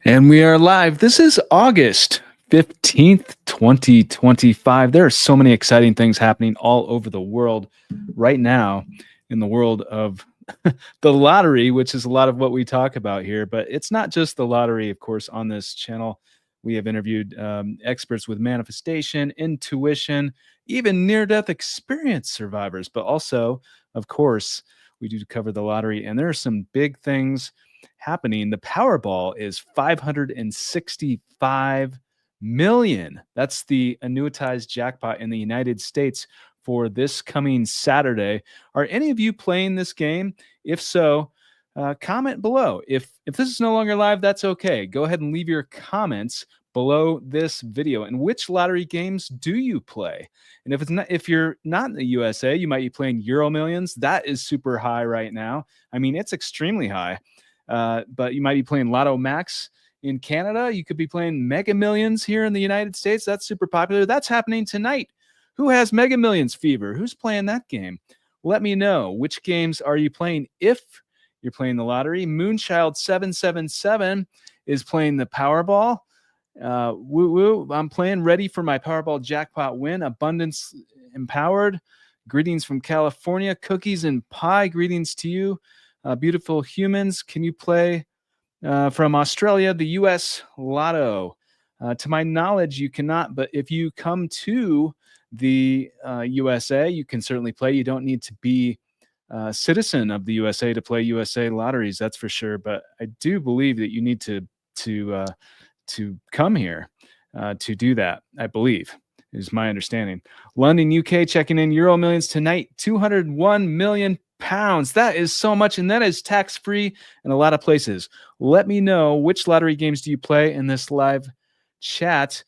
And we are live. This is August 15th, 2025. There are so many exciting things happening all over the world right now in the world of the lottery, which is a lot of what we talk about here. But it's not just the lottery, of course, on this channel. We have interviewed experts with manifestation, intuition, even near-death experience survivors. But also, of course, we do cover the lottery. And there are some big things happening. The Powerball is 565 million. That's the annuitized jackpot in the United States for this coming Saturday. Are any of you playing this game? If so, comment below. If this is no longer live, that's okay. Go ahead and leave your comments below this video. And which lottery games do you play? And if you're not in the USA, you might be playing Euro Millions. That is super high right now. I mean, it's extremely high. But you might be playing Lotto Max in Canada. You could be playing Mega Millions here in the United States. That's super popular. That's happening tonight. Who has Mega Millions fever? Who's playing that game? Let me know. Which games are you playing if you're playing the lottery? Moonchild777 is playing the Powerball. Woo woo. I'm playing, ready for my Powerball jackpot win. Abundance empowered. Greetings from California. Cookies and pie. Greetings to you. Beautiful humans. Can you play from Australia, the US Lotto? To my knowledge, you cannot, but if you come to the USA, you can certainly play. You don't need to be a citizen of the USA to play USA lotteries, that's for sure. But I do believe that you need to come here to do that, I believe, is my understanding. London, UK, checking in. Euro Millions tonight, 201 million pounds. That is so much, and that is tax-free in a lot of places. Let me know, which lottery games do you play in this live chat,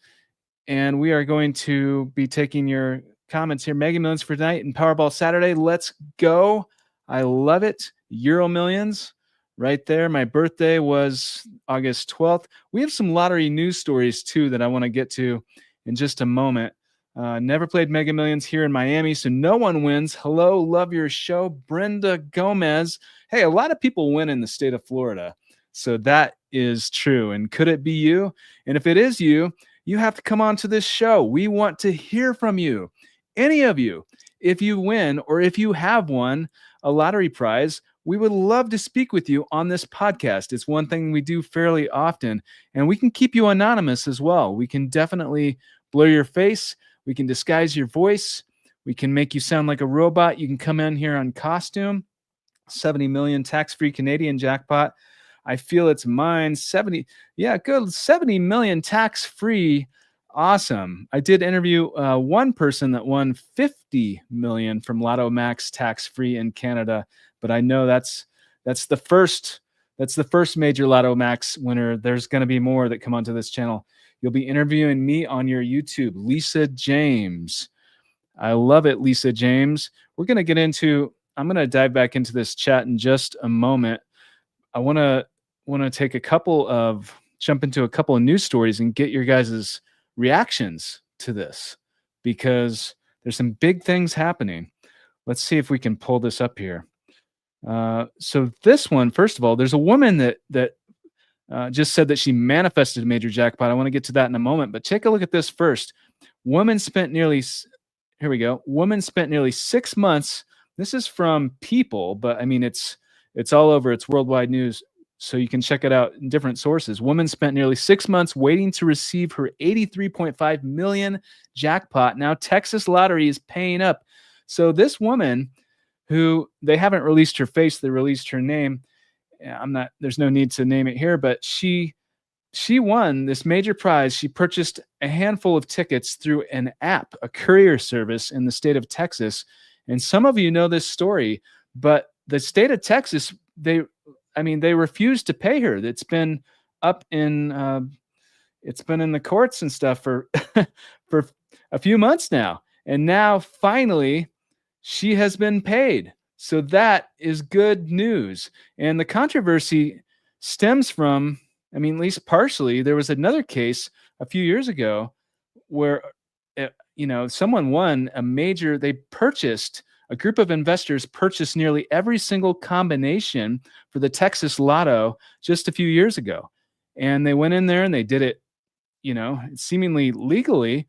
and we are going to be taking your comments here. Mega Millions for tonight and Powerball Saturday. Let's go. I love it. Euro Millions right there. My birthday was August 12th. We have some lottery news stories too that I want to get to in just a moment. Never played Mega Millions here in Miami, so no one wins. Hello, love your show. Brenda Gomez. Hey, a lot of people win in the state of Florida, so that is true. And could it be you? And if it is you, you have to come on to this show. We want to hear from you. Any of you, if you win or if you have won a lottery prize, we would love to speak with you on this podcast. It's one thing we do fairly often, and we can keep you anonymous as well. We can definitely blur your face. We can disguise your voice. We can make you sound like a robot. You can come in here on costume. 70 million tax-free Canadian jackpot. I feel it's mine. 70. Yeah, good. 70 million tax-free. Awesome. I did interview one person that won 50 million from Lotto Max tax-free in Canada, but I know that's the first major Lotto Max winner. There's going to be more that come onto this channel. You'll be interviewing me on your YouTube, Lisa James. I love it, Lisa James. We're going to get into, I'm going to dive back into this chat in just a moment. I want to take jump into a couple of news stories and get your guys' reactions to this, because there's some big things happening. Let's see if we can pull this up here. So this one, first of all, there's a woman that just said that she manifested a major jackpot. I want to get to that in a moment, but take a look at this first. Woman spent nearly 6 months. This is from People, but I mean, it's all over. It's worldwide news, so you can check it out in different sources. Woman spent nearly 6 months waiting to receive her 83.5 million jackpot. Now Texas Lottery is paying up. So this woman, who they haven't released her face, they released her name. There's no need to name it here, but she won this major prize. She purchased a handful of tickets through an app, a courier service in the state of Texas. And some of you know this story, but the state of Texas, they refused to pay her. It's been up in, it's been in the courts and stuff for, for a few months now. And now finally she has been paid. So that is good news. And the controversy stems from, at least partially, there was another case a few years ago where, someone won a group of investors purchased nearly every single combination for the Texas Lotto just a few years ago. and they went in there and they did it, seemingly legally.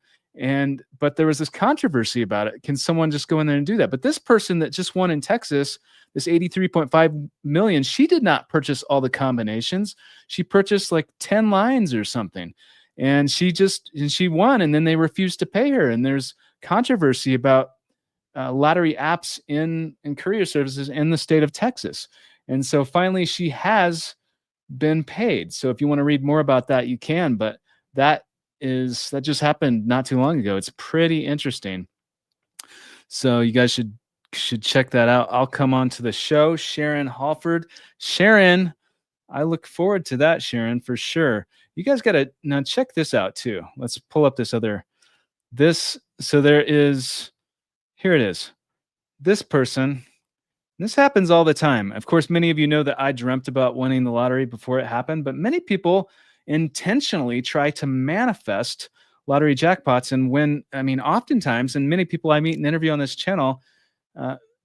But there was this controversy about it. Can someone just go in there and do that? But this person that just won in Texas, this 83.5 million, she did not purchase all the combinations. She purchased like 10 lines or something. And she won, and then they refused to pay her. And there's controversy about lottery apps and courier services in the state of Texas. And so finally she has been paid. So if you want to read more about that, you can, but that just happened not too long ago. It's pretty interesting. So you guys should check that out. I'll come on to the show. Sharon Halford. Sharon, I look forward to that, Sharon, for sure. You guys got to now check this out too. Let's pull up so there is, here it is. This person, this happens all the time. Of course, many of you know that I dreamt about winning the lottery before it happened, but many people intentionally try to manifest lottery jackpots. And oftentimes, and many people I meet and interview on this channel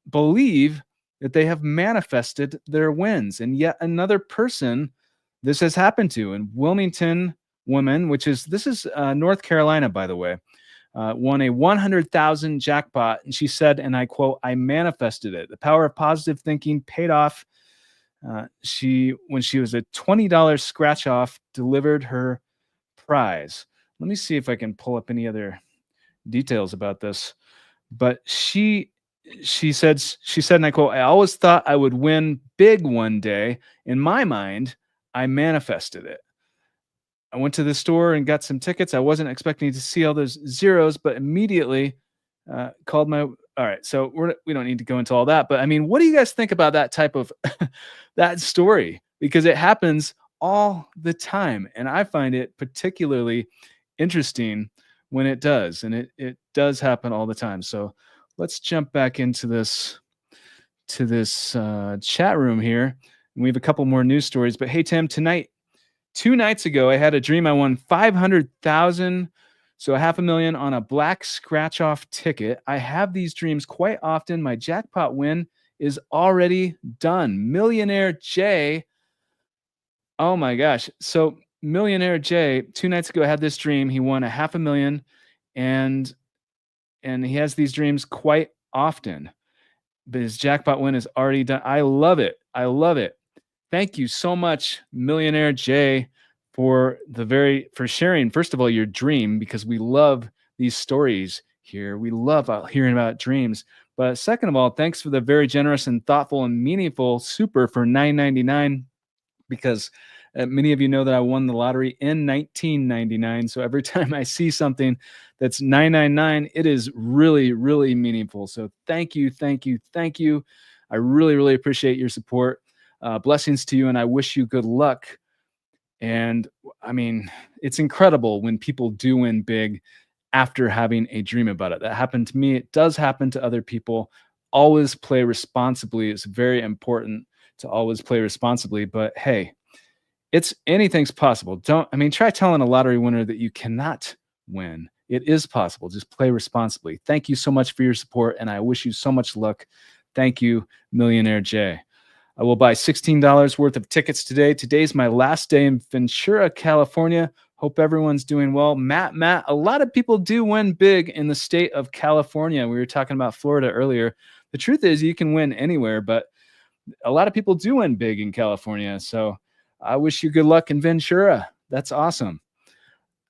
believe that they have manifested their wins. And yet another person this has happened to, in Wilmington woman, this is North Carolina, by the way, won a 100,000 jackpot. And she said, and I quote, "I manifested it. The power of positive thinking paid off." When she was a $20 scratch off, delivered her prize. Let me see if I can pull up any other details about this. But she said, and I quote, "I always thought I would win big one day. In my mind, I manifested it. I went to the store and got some tickets. I wasn't expecting to see all those zeros, but immediately called my..." All right, so we don't need to go into all that, but I mean, what do you guys think about that type of that story? Because it happens all the time, and I find it particularly interesting when it does, and it does happen all the time. So let's jump back into this chat room here. And we have a couple more news stories. But hey, Tim, 2 nights ago, I had a dream I won 500,000, so $500,000 on a black scratch-off ticket. I have these dreams quite often. My jackpot win is already done. Millionaire Jay. Oh my gosh. So Millionaire Jay, 2 nights ago, had this dream. He won $500,000, and he has these dreams quite often. But his jackpot win is already done. I love it. I love it. Thank you so much, Millionaire Jay, for sharing, first of all, your dream, because we love these stories here. We love hearing about dreams. But second of all, thanks for the very generous and thoughtful and meaningful super for $9.99, because many of you know that I won the lottery in 1999. So every time I see something that's $9.99, it is really, really meaningful. So thank you, thank you, thank you. I really, really appreciate your support. Blessings to you, and I wish you good luck. And I mean, it's incredible when people do win big after having a dream about it. That happened to me. It does happen to other people. Always play responsibly. It's very important to always play responsibly. But hey, anything's possible. Try telling a lottery winner that you cannot win. It is possible. Just play responsibly. Thank you so much for your support, and I wish you so much luck. Thank you, Millionaire Jay. I will buy $16 worth of tickets today. Today's my last day in Ventura, California. Hope everyone's doing well. Matt, a lot of people do win big in the state of California. We were talking about Florida earlier. The truth is you can win anywhere, but a lot of people do win big in California. So I wish you good luck in Ventura. That's awesome.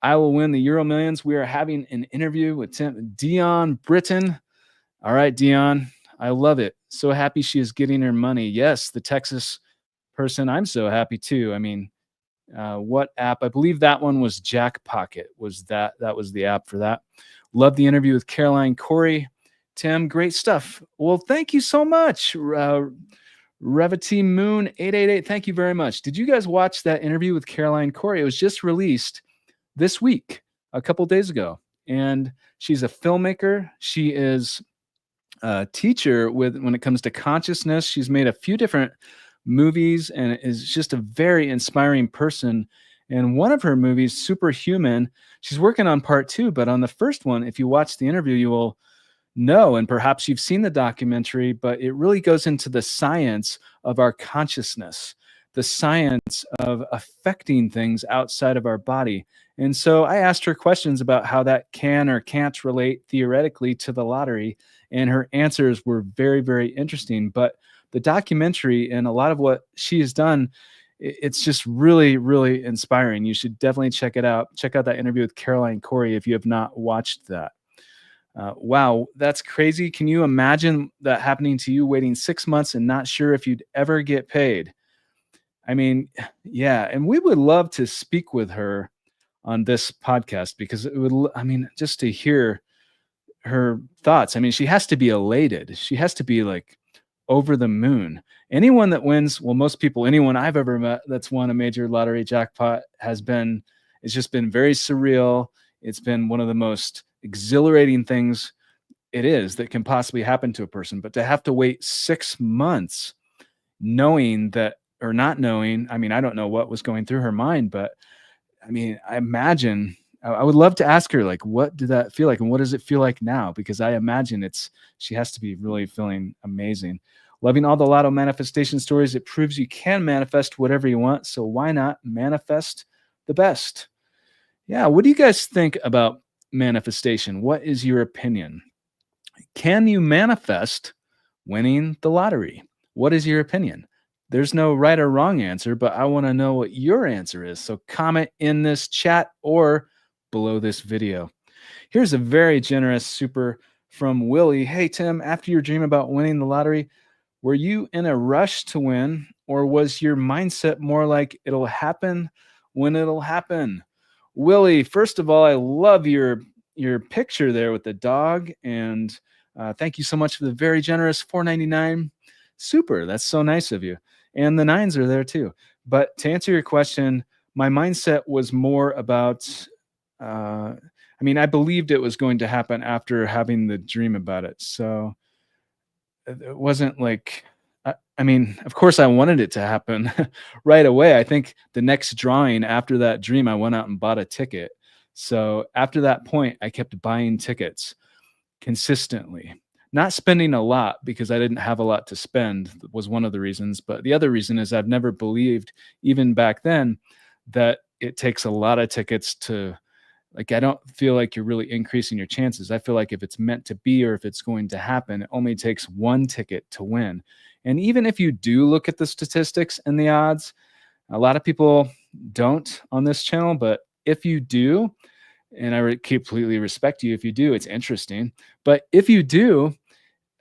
I will win the Euro Millions. We are having an interview with Dion Britton. All right, Dion. I love it. So happy she is getting her money. Yes, the Texas person. I'm so happy too. I mean, what app? I believe that one was Jack Pocket. That was the app for that. Love the interview with Caroline Corey. Tim, great stuff. Well, thank you so much. Revati Moon 888. Thank you very much. Did you guys watch that interview with Caroline Corey? It was just released this week, a couple days ago. And she's a filmmaker. She is a teacher when it comes to consciousness. She's made a few different movies and is just a very inspiring person. And one of her movies, Superhuman, she's working on part 2, but on the first one, if you watch the interview, you will know, and perhaps you've seen the documentary, but it really goes into the science of our consciousness, the science of affecting things outside of our body. And so I asked her questions about how that can or can't relate theoretically to the lottery, and her answers were very, very interesting. But the documentary and a lot of what she has done, it's just really, really inspiring. You should definitely check it out. Check out that interview with Caroline Corey if you have not watched that. Wow, that's crazy. Can you imagine that happening to you, waiting 6 months and not sure if you'd ever get paid? I mean, yeah, and we would love to speak with her on this podcast because it would, I mean, just to hear her thoughts. I mean, she has to be elated. She has to be like over the moon. Anyone that wins, well, most people, anyone I've ever met that's won a major lottery jackpot it's just been very surreal. It's been one of the most exhilarating things it is that can possibly happen to a person. But to have to wait 6 months knowing that, or not knowing, I mean, I don't know what was going through her mind, but I mean, I imagine I would love to ask her, like, what did that feel like? And what does it feel like now? Because I imagine she has to be really feeling amazing. Loving all the lotto manifestation stories. It proves you can manifest whatever you want. So why not manifest the best? Yeah. What do you guys think about manifestation? What is your opinion? Can you manifest winning the lottery? What is your opinion? There's no right or wrong answer, but I want to know what your answer is. So comment in this chat or below this video. Here's a very generous super from Willie. Hey, Tim, after your dream about winning the lottery, were you in a rush to win, or was your mindset more like it'll happen when it'll happen? Willie, first of all, I love your picture there with the dog, and thank you so much for the very generous $4.99 super. That's so nice of you. And the nines are there too. But to answer your question, my mindset was more about, I mean, I believed it was going to happen after having the dream about it. So it wasn't like, I mean, of course I wanted it to happen right away. I think the next drawing after that dream, I went out and bought a ticket. So after that point, I kept buying tickets consistently. Not spending a lot because I didn't have a lot to spend was one of the reasons. But the other reason is I've never believed, even back then, that it takes a lot of tickets to, like, I don't feel like you're really increasing your chances. I feel like if it's meant to be or if it's going to happen, it only takes one ticket to win. And even if you do look at the statistics and the odds, a lot of people don't on this channel, but if you do, and I completely respect you if you do, it's interesting. But if you do,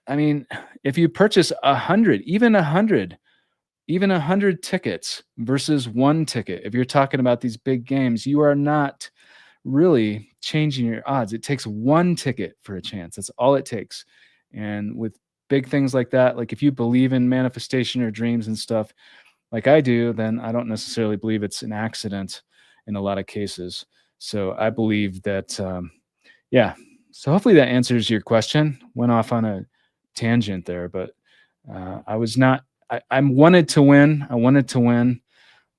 I mean, if you purchase 100, even 100 tickets versus one ticket, if you're talking about these big games, you are not really changing your odds. It takes one ticket for a chance. That's all it takes. And with big things like that, like if you believe in manifestation or dreams and stuff like I do, then I don't necessarily believe it's an accident in a lot of cases. So I believe that, yeah. So hopefully that answers your question. Went off on a tangent there, but I was not, I wanted to win. I wanted to win,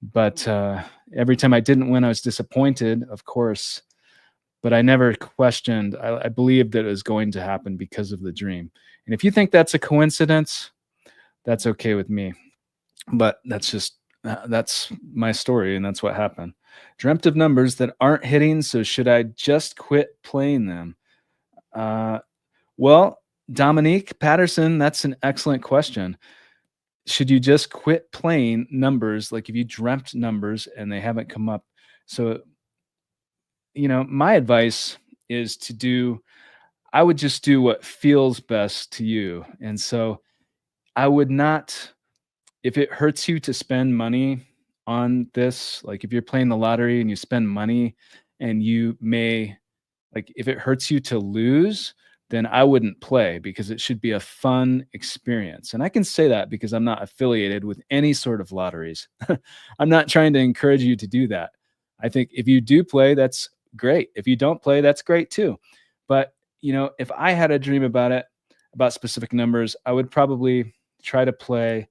but every time I didn't win, I was disappointed, of course, but I never questioned. I believed that it was going to happen because of the dream. And if you think that's a coincidence, that's okay with me. But that's just, that's my story, and that's what happened. Dreamt of numbers that aren't hitting, so should I just quit playing them? Well, Dominique Patterson, that's an excellent question. Should you just quit playing numbers? Like if you dreamt numbers and they haven't come up. So, my advice is I would just do what feels best to you. And so I would not, if it hurts you to spend money on this, like if you're playing the lottery and you spend money and you may, like if it hurts you to lose, then I wouldn't play because it should be a fun experience. And I can say that because I'm not affiliated with any sort of lotteries. I'm not trying to encourage you to do that. I think if you do play, that's great. If you don't play, that's great too. But, if I had a dream about specific numbers, I would probably try to play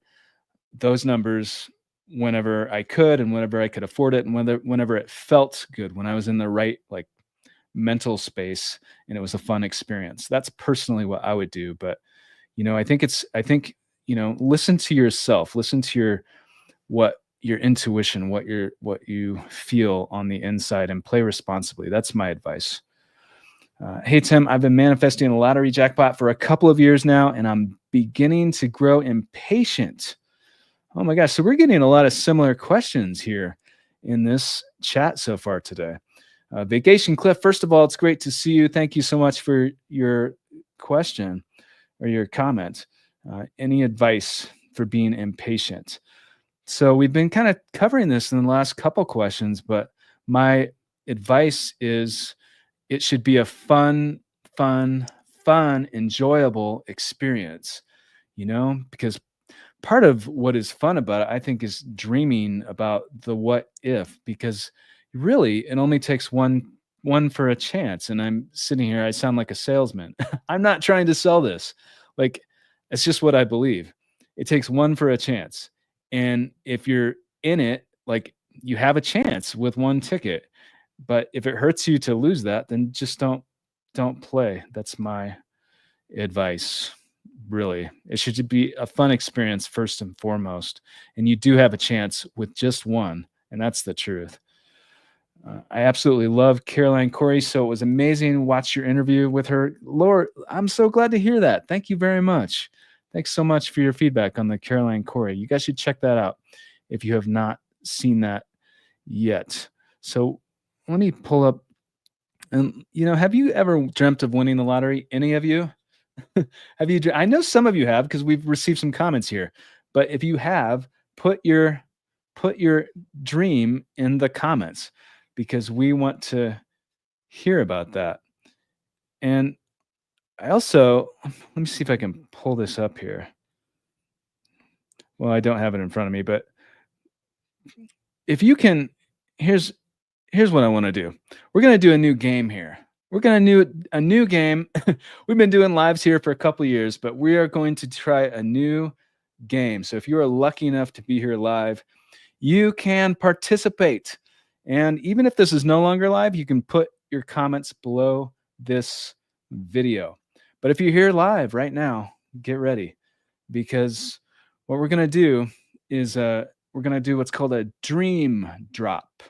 those numbers whenever I could and whenever I could afford it and whenever it felt good, when I was in the right, like, mental space and it was a fun experience. That's personally what I would do. But, I think listen to yourself, listen to what your intuition, what you feel on the inside, and play responsibly. That's my advice. Hey, Tim, I've been manifesting a lottery jackpot for a couple of years now, and I'm beginning to grow impatient. Oh my gosh. So we're getting a lot of similar questions here in this chat so far today. Vacation Cliff, first of all, it's great to see you. Thank you so much for your question or your comment. Any advice for being impatient? So we've been kind of covering this in the last couple questions, but my advice is it should be a fun, enjoyable experience, because part of what is fun about it, I think, is dreaming about the what if, because really it only takes one for a chance. And I'm sitting here, I sound like a salesman. I'm not trying to sell this. Like, it's just what I believe. It takes one for a chance. And if you're in it, like, you have a chance with one ticket. But if it hurts you to lose that, then just don't play. That's my advice. Really, it should be a fun experience first and foremost, and you do have a chance with just one, and that's the truth. I absolutely love Caroline Corey, so it was amazing to watch your interview with her. Lord, I'm so glad to hear that. Thank you very much. Thanks so much for your feedback on the Caroline Corey. You guys should check that out if you have not seen that yet. So let me pull up, and have you ever dreamt of winning the lottery? Any of you? Have you? I know some of you have, because we've received some comments here. But if you have, put your dream in the comments, because we want to hear about that. And I also, let me see if I can pull this up here. Well, I don't have it in front of me, but if you can, here's what I want to do. We're going to do a new game here. We're going to do a new game. We've been doing lives here for a couple of years, but we are going to try a new game. So if you are lucky enough to be here live, you can participate. And even if this is no longer live, you can put your comments below this video. But if you're here live right now, get ready, because what we're going to do is we're going to do what's called a dream drop.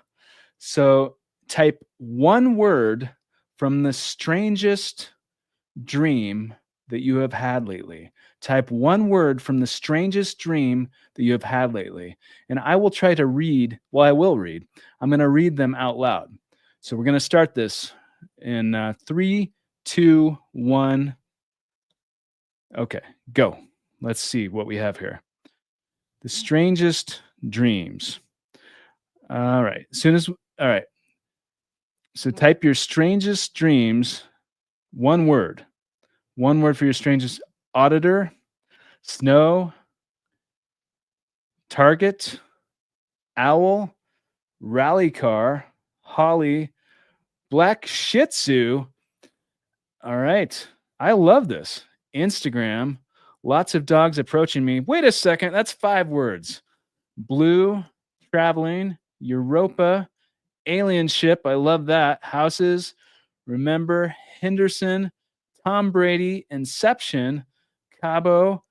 So type one word from the strangest dream that you have had lately. Type one word from the strangest dream that you have had lately. And I will try to read. Well, I will read. I'm going to read them out loud. So we're going to start this in 3, 2, 1. Okay, go. Let's see what we have here. The strangest dreams. All right. All right. So type your strangest dreams, one word. One word for your strangest: auditor, snow, target, owl, rally car, holly, black shih tzu. All right. I love this. Instagram, lots of dogs approaching me. Wait a second. That's 5 words. Blue, traveling, Europa, alien ship. I love that. Houses, remember, Henderson, Tom Brady, Inception, Cabo,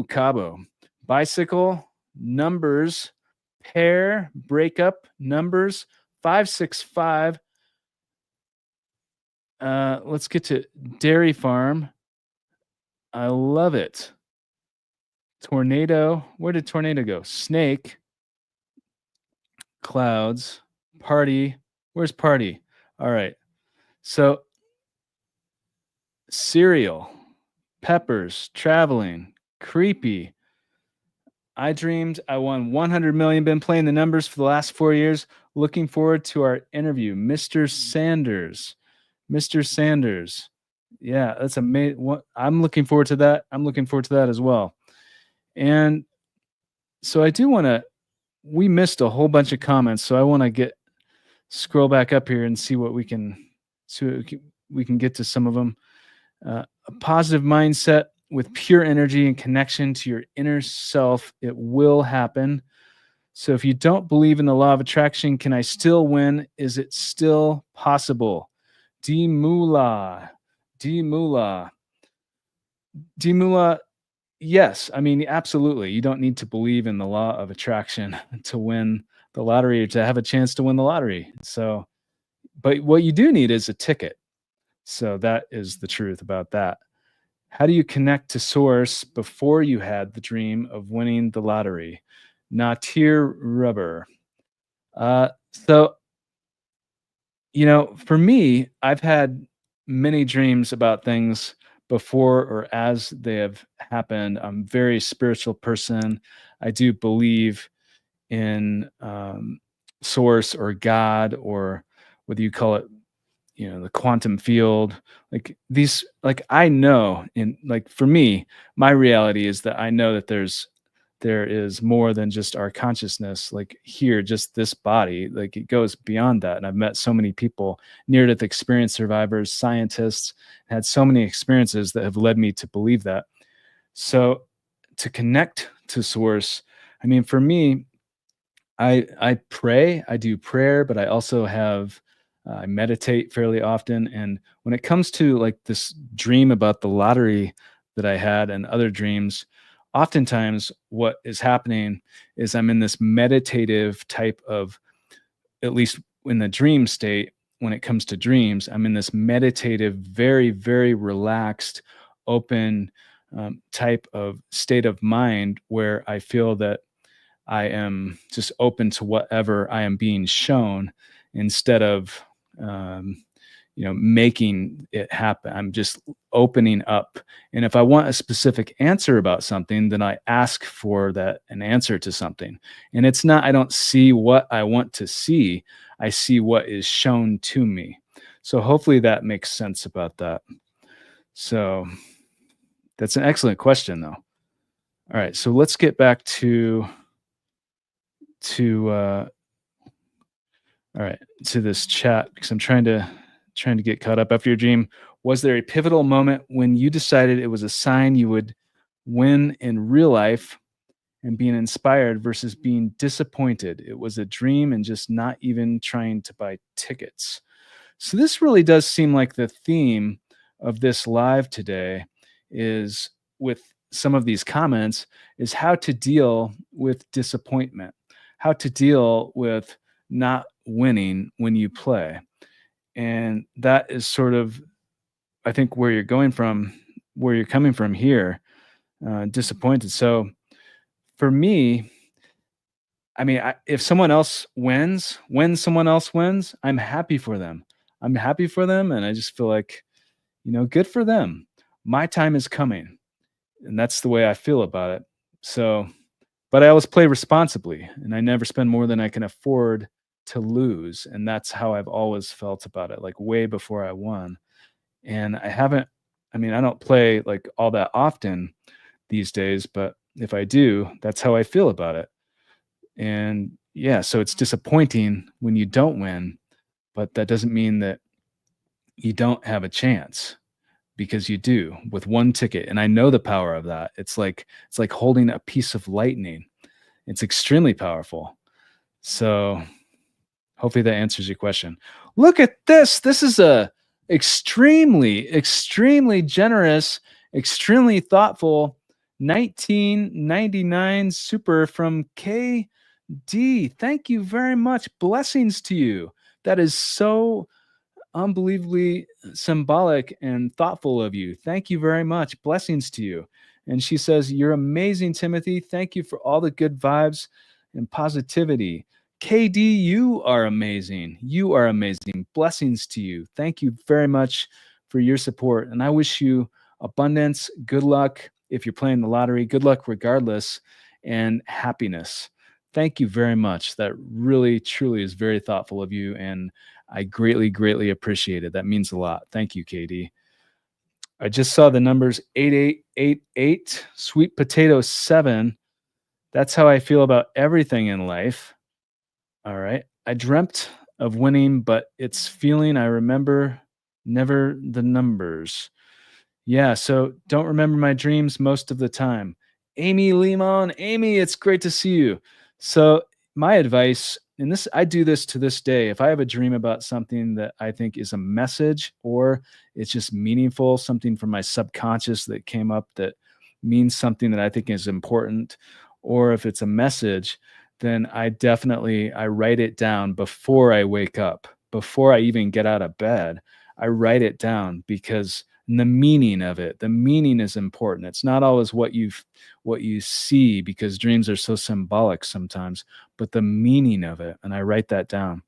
Cabo, bicycle, numbers, pair, breakup, numbers, 565. Let's get to dairy farm. I love it. Tornado. Where did tornado go? Snake. Clouds. Party. Where's party? All right. So cereal, peppers, traveling, creepy. I dreamed I won 100 million. Been playing the numbers for the last 4 years. Looking forward to our interview. Mr. Sanders. Mr. Sanders. Yeah, that's amazing. I'm looking forward to that. I'm looking forward to that as well. And so I do want to, we missed a whole bunch of comments. So I want to scroll back up here and see what we can get to some of them. A positive mindset with pure energy and connection to your inner self, it will happen. So if you don't believe in the law of attraction, can I still win? Is it still possible? D Mula. Yes, I mean, absolutely. You don't need to believe in the law of attraction to win the lottery or to have a chance to win the lottery. So, but what you do need is a ticket. So that is the truth about that. How do you connect to source before you had the dream of winning the lottery? Natir rubber. So for me, I've had many dreams about things before or as they have happened. I'm a very spiritual person. I do believe in source or God, or whether you call it, the quantum field. Like these, like I know, in like for me, my reality is that I know that there is more than just our consciousness, like here, just this body, like it goes beyond that. And I've met so many people, near death experience survivors, scientists, had so many experiences that have led me to believe that. So to connect to source, I mean, for me, I pray, I do prayer, but I also have I meditate fairly often. And when it comes to like this dream about the lottery that I had and other dreams, oftentimes what is happening is I'm in this meditative type of, at least in the dream state. When it comes to dreams, I'm in this meditative, very, very relaxed, open type of state of mind where I feel that I am just open to whatever I am being shown, instead of, um, making it happen. I'm just opening up. And if I want a specific answer about something, then I ask for an answer to something. And it's not, I don't see what I want to see. I see what is shown to me. So hopefully that makes sense about that. So that's an excellent question though. All right. So let's get back to all right, to this chat, because I'm trying to get caught up. After your dream, was there a pivotal moment when you decided it was a sign you would win in real life, and being inspired versus being disappointed? It was a dream and just not even trying to buy tickets. So this really does seem like the theme of this live today is, with some of these comments, is how to deal with disappointment, how to deal with not winning when you play. And that is sort of, I think, where you're coming from here, disappointed. So for me, I mean, if someone else wins, when someone else wins, I'm happy for them. I'm happy for them. And I just feel like, good for them. My time is coming. And that's the way I feel about it. So, but I always play responsibly, and I never spend more than I can afford to lose. And that's how I've always felt about it, like way before I won. And I mean, I don't play like all that often these days, but if I do, that's how I feel about it. And yeah, so it's disappointing when you don't win, but that doesn't mean that you don't have a chance, because you do with one ticket. And I know the power of that. It's like holding a piece of lightning. It's extremely powerful. So hopefully that answers your question. Look at this. This is a extremely, extremely generous, extremely thoughtful 1999 super from KD. Thank you very much. Blessings to you. That is so unbelievably symbolic and thoughtful of you. Thank you very much. Blessings to you. And she says, "You're amazing, Timothy. Thank you for all the good vibes and positivity. KD, you are amazing. You are amazing. Blessings to you. Thank you very much for your support. And I wish you abundance, good luck if you're playing the lottery, good luck regardless, and happiness." Thank you very much. That really, truly is very thoughtful of you. And I greatly, greatly appreciate it. That means a lot. Thank you, Katie. I just saw the numbers 8888, sweet potato 7. That's how I feel about everything in life. All right. I dreamt of winning, but it's feeling I remember, never the numbers. Yeah, so don't remember my dreams most of the time. Amy Limon, Amy, it's great to see you. So my advice, and this, I do this to this day. If I have a dream about something that I think is a message, or it's just meaningful, something from my subconscious that came up that means something that I think is important, or if it's a message, then I write it down before I wake up, before I even get out of bed. I write it down because the meaning of it, the meaning is important. It's not always what you see, because dreams are so symbolic sometimes, but the meaning of it. And I write that down.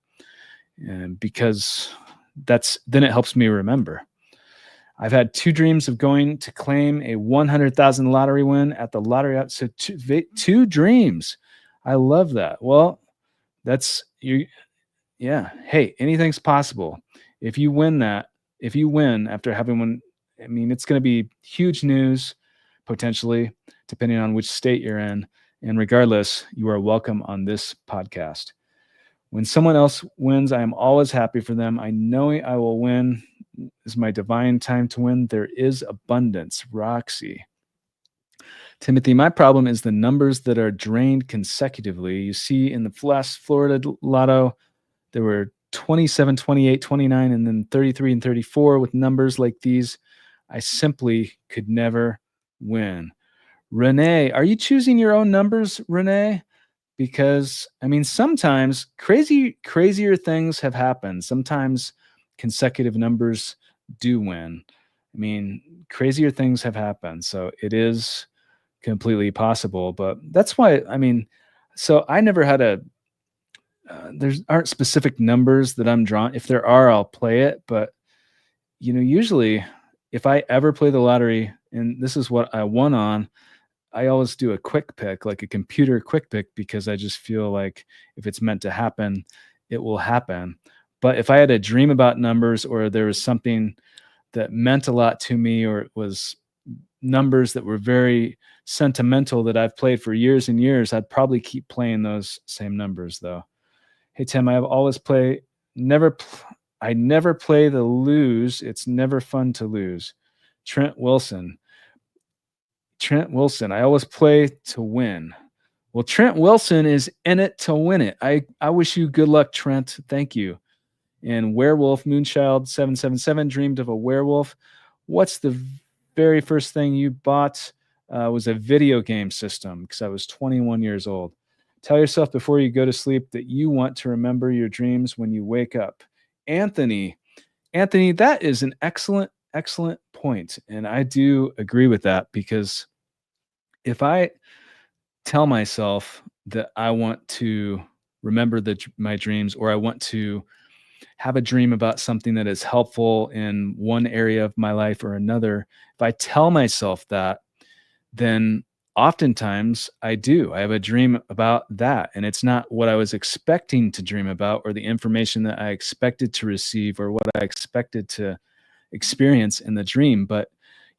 And because then it helps me remember. I've had two dreams of going to claim a 100,000 lottery win at the lottery. So two dreams. I love that. Well, that's you. Yeah. Hey, anything's possible. If you win if you win after having one, I mean, it's going to be huge news, potentially, depending on which state you're in. And regardless, you are welcome on this podcast. When someone else wins, I am always happy for them. I know I will win. Is my divine time to win. There is abundance. Roxy. Timothy, my problem is the numbers that are drained consecutively. You see in the last Florida Lotto, there were 27, 28, 29, and then 33 and 34 with numbers like these. I simply could never win. Renee, are you choosing your own numbers, Renee? Because, I mean, sometimes crazier things have happened. Sometimes consecutive numbers do win. I mean, crazier things have happened. So it is completely possible. But that's why, I mean, so I never had there aren't specific numbers that I'm drawn. If there are, I'll play it. But, usually if I ever play the lottery, and this is what I won on, I always do a quick pick, like a computer quick pick, because I just feel like if it's meant to happen, it will happen. But if I had a dream about numbers, or there was something that meant a lot to me, or it was numbers that were very sentimental that I've played for years and years, I'd probably keep playing those same numbers though. Hey, Tim, I never play the lose. It's never fun to lose. Trent Wilson, I always play to win. Well, Trent Wilson is in it to win it. I wish you good luck, Trent. Thank you. And Werewolf Moonchild 777 dreamed of a werewolf. What's the very first thing you bought? Was a video game system, because I was 21 years old. Tell yourself before you go to sleep that you want to remember your dreams when you wake up. Anthony, that is an excellent point. And I do agree with that, because if I tell myself that I want to remember my dreams, or I want to have a dream about something that is helpful in one area of my life or another, if I tell myself that, then oftentimes I have a dream about that. And it's not what I was expecting to dream about, or the information that I expected to receive, or what I expected to experience in the dream. But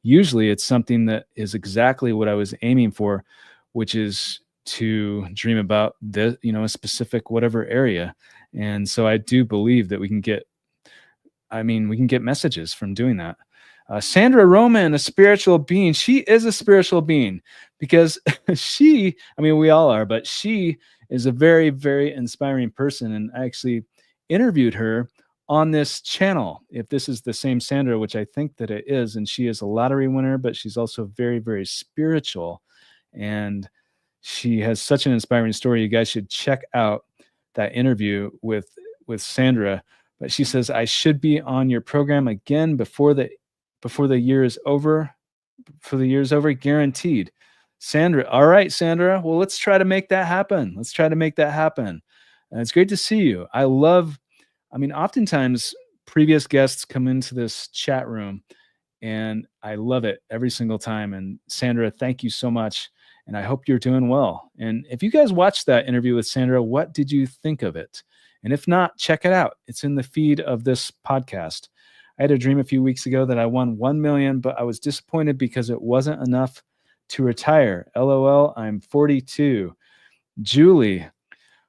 usually it's something that is exactly what I was aiming for, which is to dream about a specific whatever area. And so I do believe that we can get messages from doing that. Sandra Roman, a spiritual being. She is a spiritual being, because we all are, but she is a very, very inspiring person. And I actually interviewed her on this channel, if this is the same Sandra, which I think that it is. And she is a lottery winner, but she's also very, very spiritual. And she has such an inspiring story. You guys should check out that interview with Sandra. But she says, I should be on your program again before the year is over. Before the year is over, guaranteed. Sandra. All right, Sandra. Well, let's try to make that happen. And it's great to see you. Oftentimes previous guests come into this chat room, and I love it every single time. And Sandra, thank you so much. And I hope you're doing well. And if you guys watched that interview with Sandra, what did you think of it? And if not, check it out. It's in the feed of this podcast. I had a dream a few weeks ago that I won 1 million, but I was disappointed because it wasn't enough to retire. LOL, I'm 42. Julie.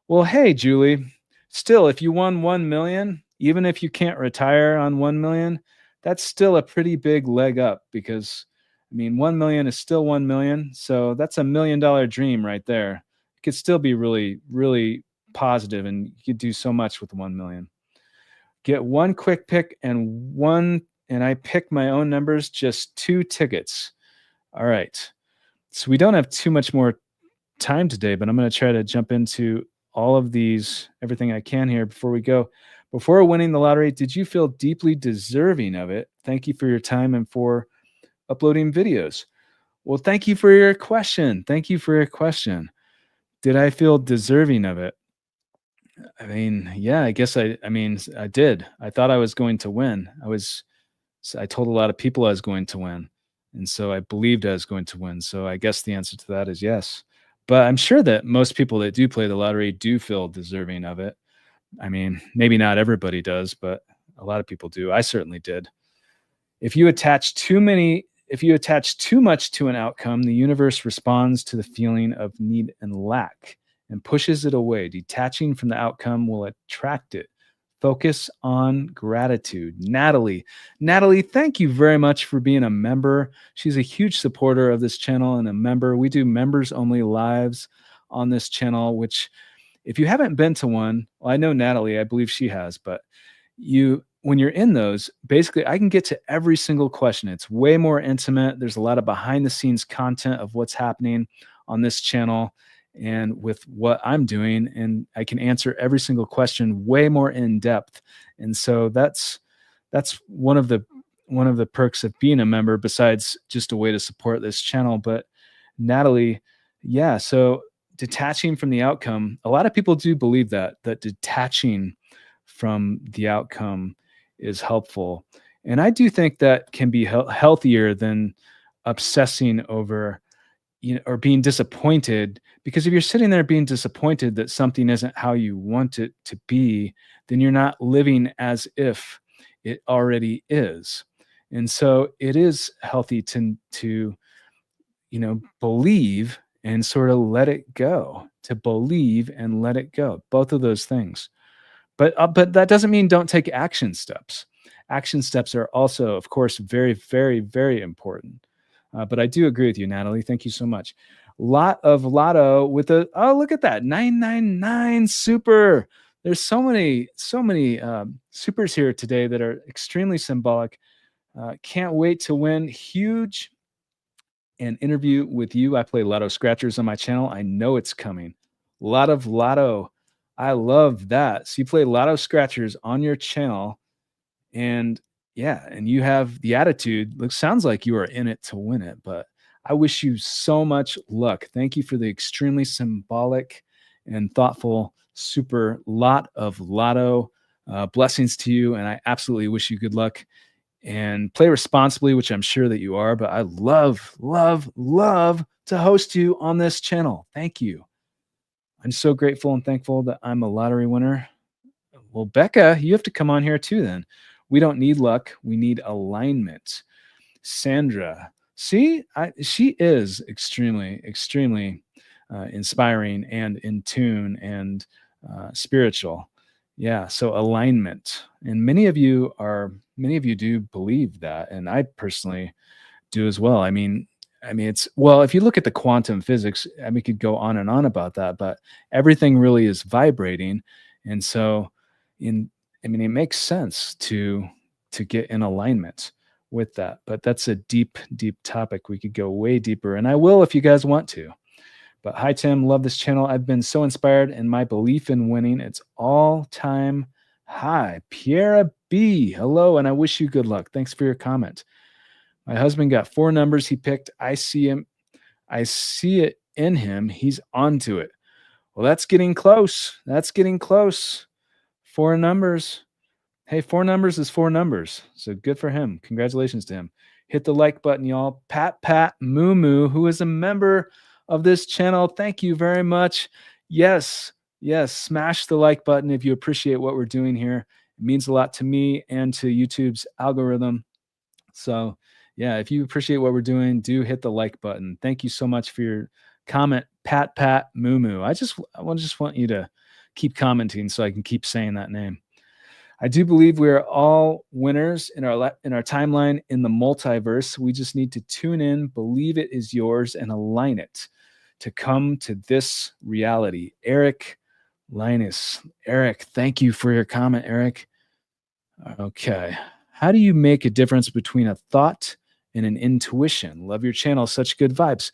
Well, hey, Julie, still, if you won 1 million, even if you can't retire on 1 million, that's still a pretty big leg up, because 1 million is still 1 million. So that's $1 million dream right there. It could still be really, really positive, and you could do so much with 1 million. Get one quick pick and I pick my own numbers, just 2 tickets. All right. So we don't have too much more time today, but I'm going to try to jump into all of these, everything I can here before we go. Before winning the lottery, did you feel deeply deserving of it? Thank you for your time and for uploading videos. Well, thank you for your question. Thank you for your question. Did I feel deserving of it? I mean, yeah, I guess I did. I thought I was going to win. I told a lot of people I was going to win. And so I believed I was going to win. So I guess the answer to that is yes. But I'm sure that most people that do play the lottery do feel deserving of it. I mean, maybe not everybody does, but a lot of people do. I certainly did. If you attach too much to an outcome, the universe responds to the feeling of need and lack and pushes it away. Detaching from the outcome will attract it. Focus on gratitude. Natalie, thank you very much for being a member. She's a huge supporter of this channel and a member. We do members only lives on this channel, which if you haven't been to one, well, I know Natalie, I believe she has, but when you're in those, basically I can get to every single question. It's way more intimate. There's a lot of behind the scenes content of what's happening on this channel and with what I'm doing, and I can answer every single question way more in depth. And so that's one of the perks of being a member, besides just a way to support this channel. But Natalie, yeah, so detaching from the outcome, a lot of people do believe that detaching from the outcome is helpful. And I do think that can be healthier than obsessing over, or being disappointed. Because if you're sitting there being disappointed that something isn't how you want it to be, then you're not living as if it already is. And so it is healthy to believe and sort of let it go, to believe and let it go, both of those things. But that doesn't mean don't take action steps. Action steps are also, of course, very, very, very important. But I do agree with you, Natalie. Thank you so much. Lot of lotto with look at that, 999 super. There's so many supers here today that are extremely symbolic. Can't wait to win huge an interview with you. I play lotto scratchers on my channel. I know it's coming. Lot of lotto. I love that. So you play lotto scratchers on your channel, and yeah, and you have the attitude. Look, sounds like you are in it to win it, but I wish you so much luck. Thank you for the extremely symbolic and thoughtful super lot of lotto. Blessings to you, and I absolutely wish you good luck and play responsibly, which I'm sure that you are. But I love, love, love to host you on this channel. Thank you. I'm so grateful and thankful that I'm a lottery winner. Well, Becca, you have to come on here too then. We don't need luck. We need alignment. Sandra, see, she is extremely, extremely inspiring and in tune and spiritual. Yeah, so alignment. And many of you do believe that, and I personally do as well. I mean, if you look at the quantum physics, we could go on and on about that, but everything really is vibrating. And so in it makes sense to get in alignment with that. But that's a deep, deep topic. We could go way deeper, and I will if you guys want to. But hi, Tim. Love this channel. I've been so inspired, and my belief in winning, it's all time high. Pierre B. Hello, and I wish you good luck. Thanks for your comment. My husband got 4 numbers he picked. I see him. I see it in him. He's onto it. Well, that's getting close. That's getting close. 4 numbers. Hey, 4 numbers is 4 numbers. So good for him. Congratulations to him. Hit the like button, y'all. Pat Moo Moo, who is a member of this channel. Thank you very much. Yes, smash the like button if you appreciate what we're doing here. It means a lot to me and to YouTube's algorithm. So yeah, if you appreciate what we're doing, do hit the like button. Thank you so much for your comment, Pat Moo Moo. I just want you to keep commenting so I can keep saying that name. I do believe we are all winners in our timeline in the multiverse. We just need to tune in, believe it is yours, and align it to come to this reality. Eric Linus. Eric, thank you for your comment, Eric. Okay. How do you make a difference between a thought and an intuition? Love your channel. Such good vibes.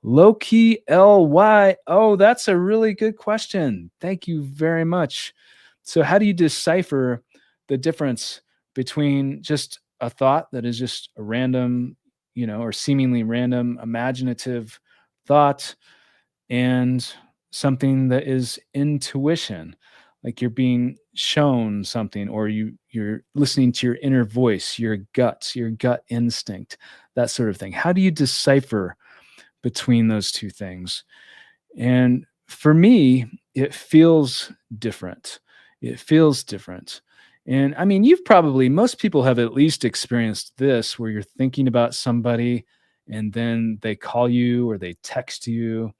Low key LY. Oh, that's a really good question. Thank you very much. So, how do you decipher the difference between just a thought that is just a random, or seemingly random imaginative thought and something that is intuition, like you're being shown something, or you're listening to your inner voice, your gut instinct, that sort of thing? How do you decipher between those two things? And for me, it feels different. It feels different. And I mean, most people have at least experienced this, where you're thinking about somebody and then they call you or they text you,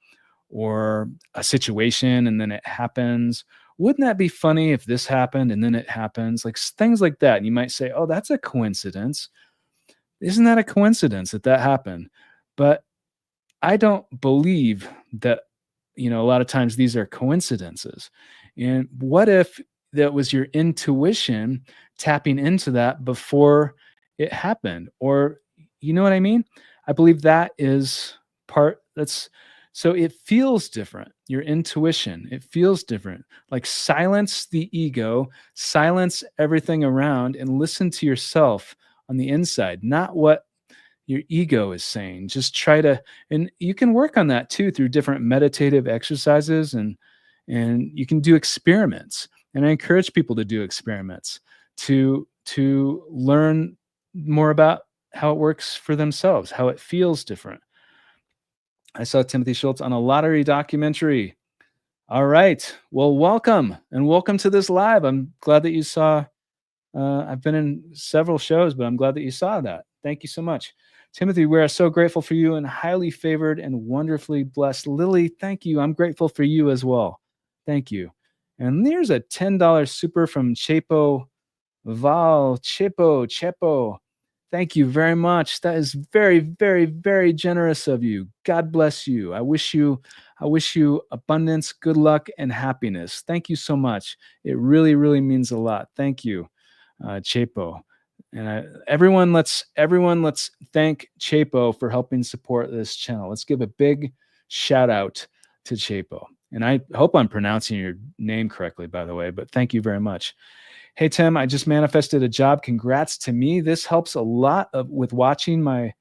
or a situation and then it happens. Wouldn't that be funny if this happened and then it happens? Like things like that. And you might say, oh, that's a coincidence. Isn't that a coincidence that that happened? But I don't believe that, a lot of times these are coincidences. And what if that was your intuition tapping into that before it happened? Or, you know what I mean? I believe that is that's so it feels different. Your intuition, it feels different. Like silence the ego, silence everything around, and listen to yourself on the inside, not what your ego is saying. Just try to, and you can work on that too through different meditative exercises, and you can do experiments. And I encourage people to do experiments to learn more about how it works for themselves, how it feels different. I saw Timothy Schultz on a lottery documentary. All right. Well, welcome to this live. I'm glad that you saw. I've been in several shows, but I'm glad that you saw that. Thank you so much. Timothy, we are so grateful for you and highly favored and wonderfully blessed. Lily, thank you. I'm grateful for you as well. Thank you. And there's a $10 super from Chepo Chepo. Thank you very much. That is very, very, very generous of you. God bless you. I wish you abundance, good luck, and happiness. Thank you so much. It really, really means a lot. Thank you, Chepo. And everyone let's thank Chepo for helping support this channel. Let's give a big shout out to Chepo. And I hope I'm pronouncing your name correctly, by the way, but thank you very much. Hey, Tim, I just manifested a job. Congrats to me. This helps a lot with watching my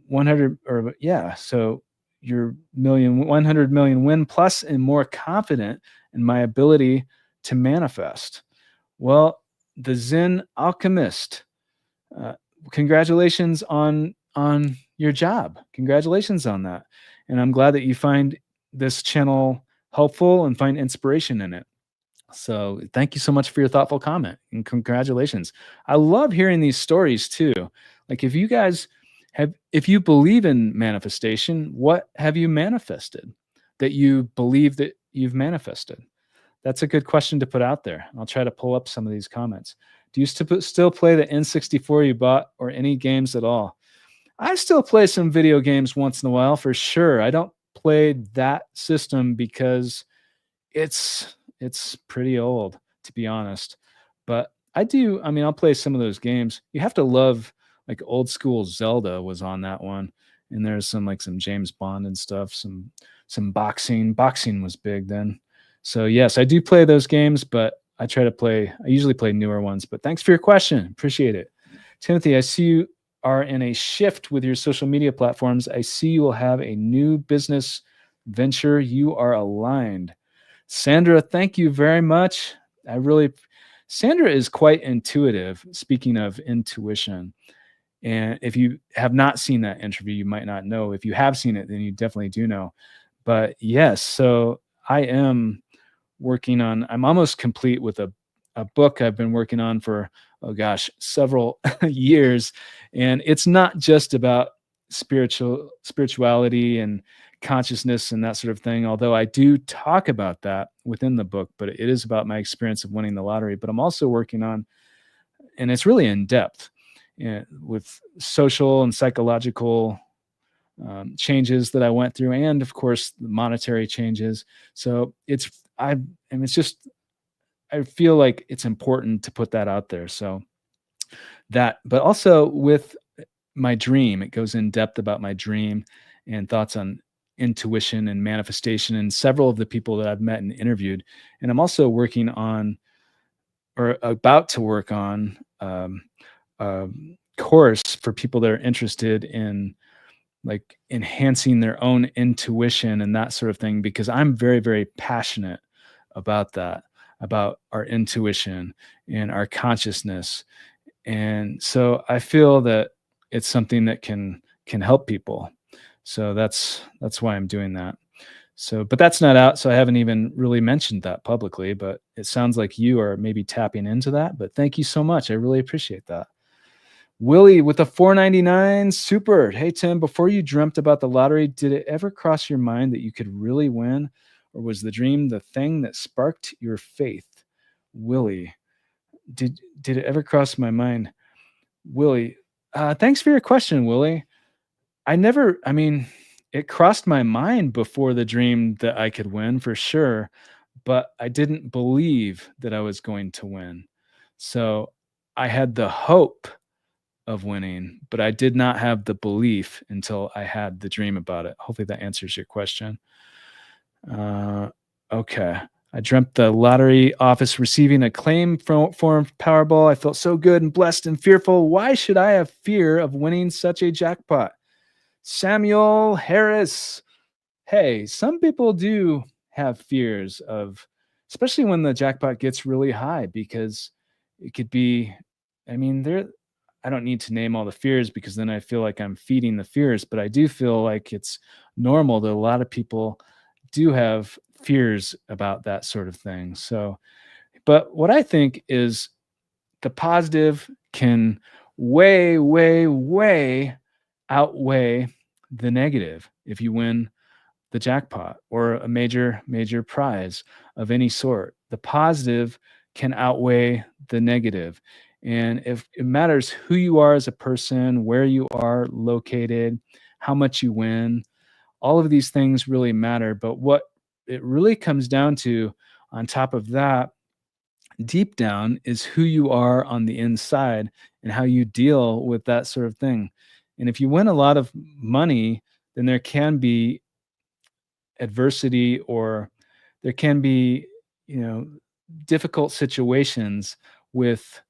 100, or yeah, so your 100 million win plus, and more confident in my ability to manifest. Well, the Zen Alchemist, uh, congratulations on your job. Congratulations on that. And I'm glad that you find this channel helpful and find inspiration in it. So thank you so much for your thoughtful comment, and congratulations. I love hearing these stories too. Like if you believe in manifestation, what have you manifested that you believe that you've manifested? That's a good question to put out there. I'll try to pull up some of these comments. Do you still play the N64 you bought, or any games at all? I still play some video games once in a while for sure. I don't play that system because it's pretty old, to be honest. But I mean, I'll play some of those games. You have to love, like, old school Zelda was on that one. And there's some James Bond and stuff, some boxing. Boxing was big then. So yes, I do play those games, but I usually play newer ones. But thanks for your question. Appreciate it. Timothy, I see you are in a shift with your social media platforms. I see you will have a new business venture. You are aligned. Sandra, thank you very much. Sandra is quite intuitive. Speaking of intuition, and if you have not seen that interview, you might not know. If you have seen it, then you definitely do know. But yes, so I'm almost complete with a book I've been working on for, oh gosh, several years. And it's not just about spirituality and consciousness and that sort of thing, although I do talk about that within the book, but it is about my experience of winning the lottery. But I'm also working on, and it's really in depth, with social and psychological changes that I went through, and of course the monetary changes. So I feel like it's important to put that out there. So but also with my dream, it goes in depth about my dream and thoughts on intuition and manifestation in several of the people that I've met and interviewed. And I'm also working on, or about to work on, a course for people that are interested in like enhancing their own intuition and that sort of thing, because I'm very, very passionate about that, about our intuition and our consciousness. And so I feel that it's something that can help people. So that's why I'm doing that. So, but that's not out, so I haven't even really mentioned that publicly, but it sounds like you are maybe tapping into that, but thank you so much. I really appreciate that. Willie with the 499 super. Hey Tim, before you dreamt about the lottery, did it ever cross your mind that you could really win, or was the dream the thing that sparked your faith? Willie, did it ever cross my mind? Willie, thanks for your question, Willie. I mean, it crossed my mind before the dream that I could win for sure, but I didn't believe that I was going to win. So I had the hope of winning, but I did not have the belief until I had the dream about it. Hopefully that answers your question. Uh, okay. I dreamt the lottery office receiving a claim form Powerball. I felt so good and blessed and fearful. Why should I have fear of winning such a jackpot? Samuel Harris. Hey, some people do have fears of, especially when the jackpot gets really high, because it could be, I mean, I don't need to name all the fears because then I feel like I'm feeding the fears, but I do feel like it's normal that a lot of people do have fears about that sort of thing. So, but what I think is the positive can way, way, way outweigh the negative if you win the jackpot or a major, major prize of any sort. The positive can outweigh the negative. And if it matters who you are as a person, where you are located, how much you win, all of these things really matter. But what it really comes down to, on top of that, deep down, is who you are on the inside and how you deal with that sort of thing. And if you win a lot of money, then there can be adversity, or there can be, you know, difficult situations with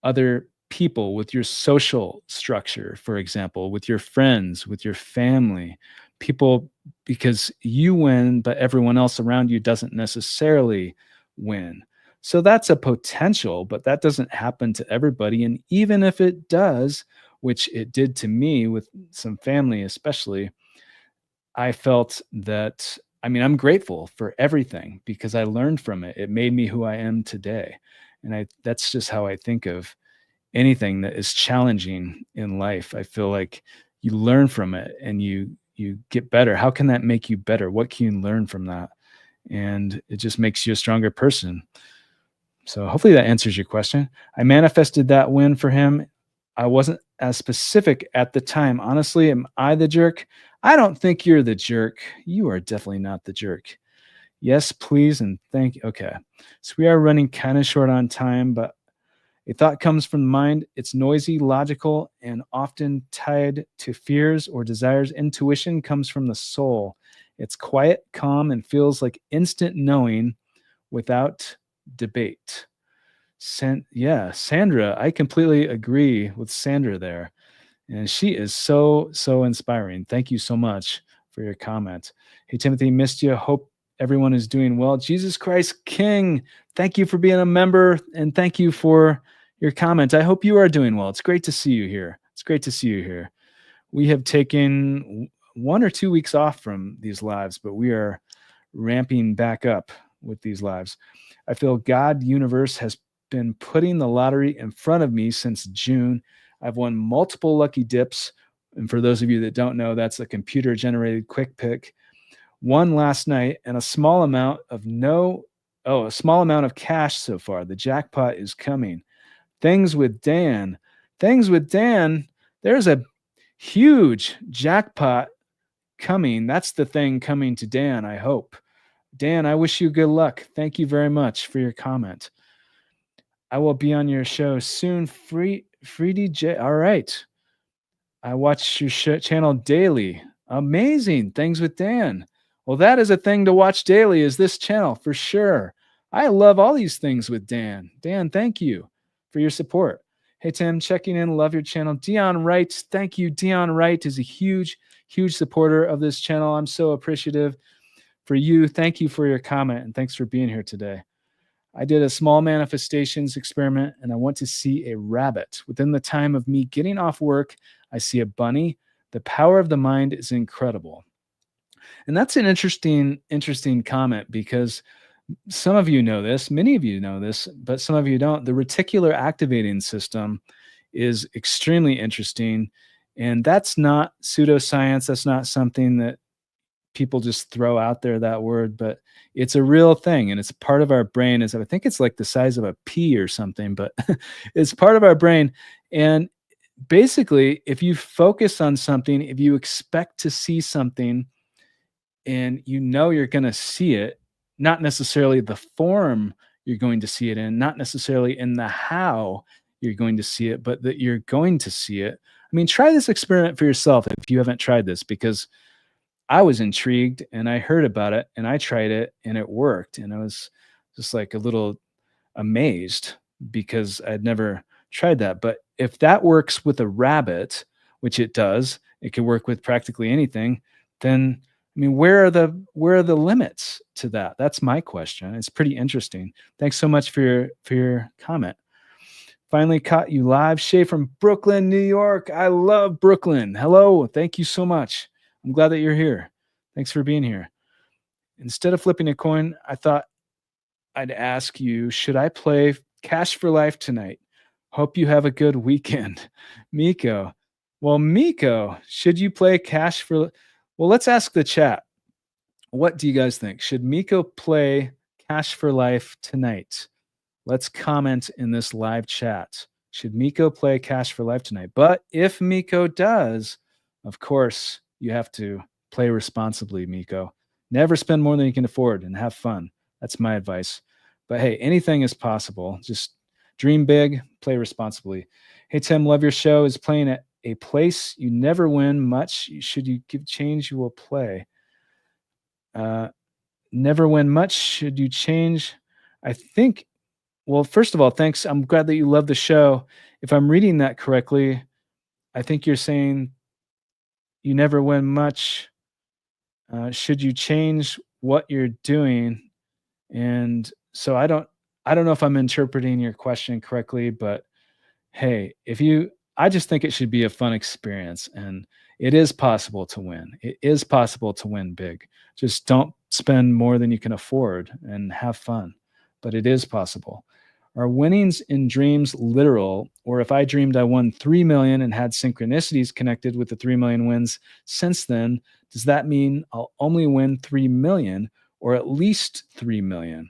other people, with your social structure, for example, with your friends, with your family, people, because you win but everyone else around you doesn't necessarily win. So that's a potential, but that doesn't happen to everybody. And even if it does, which it did to me with some family especially, I felt that, I mean, I'm grateful for everything because I learned from it. It made me who I am today. And that's just how I think of anything that is challenging in life. I feel like you learn from it and you get better. How can that make you better? What can you learn from that? And it just makes you a stronger person. So hopefully that answers your question. I manifested that win for him. I wasn't as specific at the time. Honestly, am I the jerk? I don't think you're the jerk. You are definitely not the jerk. Yes, please, and thank you. Okay. So we are running kind of short on time, but a thought comes from the mind. It's noisy, logical, and often tied to fears or desires. Intuition comes from the soul. It's quiet, calm, and feels like instant knowing without debate. Yeah, Sandra, I completely agree with Sandra there. And she is so, so inspiring. Thank you so much for your comment. Hey, Timothy, missed you. Hope everyone is doing well. Jesus Christ King, thank you for being a member and thank you for your comment. I hope you are doing well. It's great to see you here. It's great to see you here. We have taken 1 or 2 weeks off from these lives, but we are ramping back up with these lives. I feel God universe has been putting the lottery in front of me since June. I've won multiple lucky dips. And for those of you that don't know, that's a computer generated quick pick. One last night and a small amount of cash so far. The jackpot is coming. Things with Dan. Things with Dan. There's a huge jackpot coming. That's the thing coming to Dan, I hope. Dan, I wish you good luck. Thank you very much for your comment. I will be on your show soon. Free DJ. All right. I watch your channel daily. Amazing. Things with Dan. Well, that is a thing to watch daily is this channel for sure. I love all these things with Dan. Dan, thank you for your support. Hey, Tim, checking in. Love your channel. Dion Wright. Thank you. Dion Wright is a huge supporter of this channel. I'm so appreciative for you. Thank you for your comment and thanks for being here today. I did a small manifestations experiment and I want to see a rabbit. Within the time of me getting off work, I see a bunny. The power of the mind is incredible. And that's an interesting comment because some of you know this, many of you know this, but some of you don't. The reticular activating system is extremely interesting. And that's not pseudoscience. That's not something that people just throw out there, that word, but it's a real thing. And it's part of our brain. I think it's like the size of a pea or something, but it's part of our brain. And basically, if you focus on something, if you expect to see something and you know you're going to see it, not necessarily the form you're going to see it in, not necessarily in the how you're going to see it, but that you're going to see it. I mean, try this experiment for yourself if you haven't tried this, because I was intrigued and I heard about it and I tried it and it worked. And I was just like a little amazed because I'd never tried that. But if that works with a rabbit, which it does, it can work with practically anything, then I mean, where are the limits to that? That's my question. It's pretty interesting. Thanks so much for your comment. Finally caught you live. Shay from Brooklyn, New York. I love Brooklyn. Hello. Thank you so much. I'm glad that you're here. Thanks for being here. Instead of flipping a coin, I thought I'd ask you, should I play Cash for Life tonight? Hope you have a good weekend. Miko. Well, Miko, should you play Cash for... Well, let's ask the chat. What do you guys think? Should Miko play Cash for Life tonight? Let's comment in this live chat. Should Miko play Cash for Life tonight? But if Miko does, of course, you have to play responsibly, Miko. Never spend more than you can afford and have fun. That's my advice. But hey, anything is possible. Just dream big, play responsibly. Hey, Tim, love your show. Is playing at a place you never win much. Should you give change, you will play. Never win much. Should you change? I think, well, first of all, thanks. I'm glad that you love the show. If I'm reading that correctly, I think you're saying you never win much. Should you change what you're doing? And so I don't know if I'm interpreting your question correctly, but hey, I just think it should be a fun experience, and it is possible to win. It is possible to win big. Just don't spend more than you can afford and have fun, but it is possible. Are winnings in dreams literal? Or if I dreamed I won 3 million and had synchronicities connected with the 3 million wins since then, does that mean I'll only win 3 million or at least 3 million?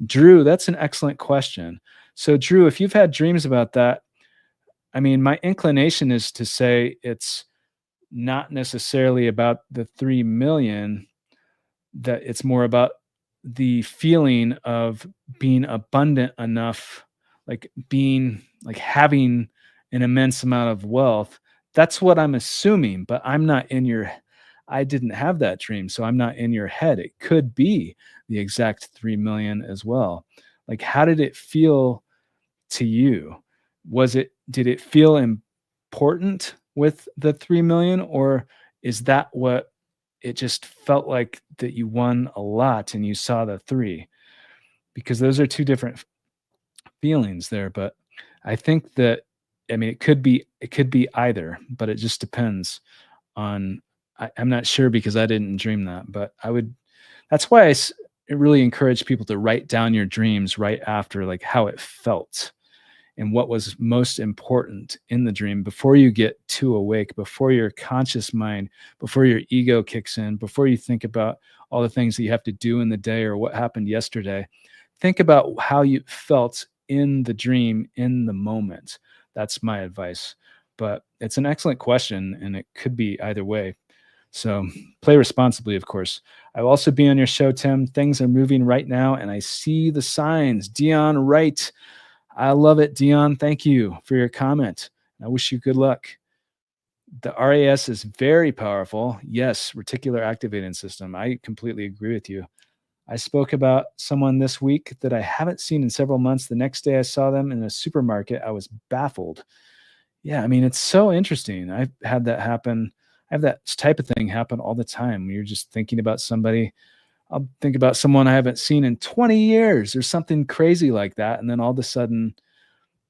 Drew, that's an excellent question. So Drew, if you've had dreams about that, I mean, my inclination is to say it's not necessarily about the 3 million, that it's more about the feeling of being abundant enough, like having an immense amount of wealth. That's what I'm assuming, but I didn't have that dream, so I'm not in your head. It could be the exact 3 million as well. Like, how did it feel to you? Did it feel important with the 3 million, or is that what it just felt like, that you won a lot and you saw the 3? Because those are two different feelings there. But I think that, I mean, it could be either, but it just depends on, I'm not sure because I didn't dream that, but that's why I really encourage people to write down your dreams right after, like how it felt and what was most important in the dream before you get too awake, before your conscious mind, before your ego kicks in, before you think about all the things that you have to do in the day or what happened yesterday. Think about how you felt in the dream, in the moment. That's my advice. But it's an excellent question, and it could be either way. So play responsibly, of course. I will also be on your show, Tim. Things are moving right now, and I see the signs. Dion Wright. I love it, Dion. Thank you for your comment. I wish you good luck. The RAS is very powerful. Yes, reticular activating system. I completely agree with you. I spoke about someone this week that I haven't seen in several months. The next day I saw them in a supermarket. I was baffled. Yeah, I mean, it's so interesting. I've had that happen. I have that type of thing happen all the time. You're just thinking about somebody. I'll think about someone I haven't seen in 20 years or something crazy like that. And then all of a sudden